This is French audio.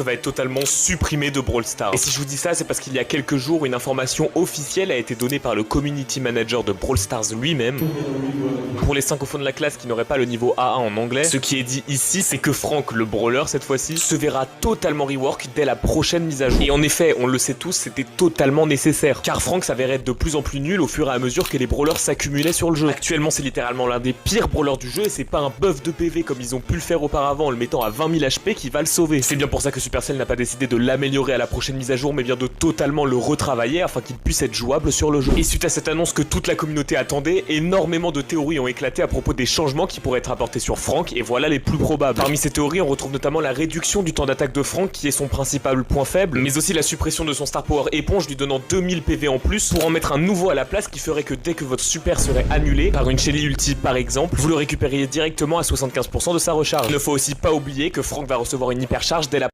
Va être totalement supprimé de Brawl Stars. Et si je vous dis ça, c'est parce qu'il y a quelques jours, une information officielle a été donnée par le community manager de Brawl Stars lui-même. Pour les 5 au fond de la classe qui n'auraient pas le niveau A1 en anglais, ce qui est dit ici, c'est que Franck, le brawler cette fois-ci, se verra totalement rework dès la prochaine mise à jour. Et en effet, on le sait tous, c'était totalement nécessaire, car Franck s'avérait être de plus en plus nul au fur et à mesure que les brawlers s'accumulaient sur le jeu. Actuellement, c'est littéralement l'un des pires brawlers du jeu, et c'est pas un buff de PV comme ils ont pu le faire auparavant en le mettant à 20 000 HP qui va le sauver. C'est bien pour ça que Supercell n'a pas décidé de l'améliorer à la prochaine mise à jour, mais bien de totalement le retravailler afin qu'il puisse être jouable sur le jeu. Et suite à cette annonce que toute la communauté attendait, énormément de théories ont éclaté à propos des changements qui pourraient être apportés sur Franck, et voilà les plus probables. Parmi ces théories, on retrouve notamment la réduction du temps d'attaque de Franck, qui est son principal point faible, mais aussi la suppression de son Star Power éponge lui donnant 2000 PV en plus, pour en mettre un nouveau à la place qui ferait que dès que votre super serait annulé, par une Shelly ulti par exemple, vous le récupériez directement à 75% de sa recharge. Il ne faut aussi pas oublier que Franck va recevoir une hypercharge dès la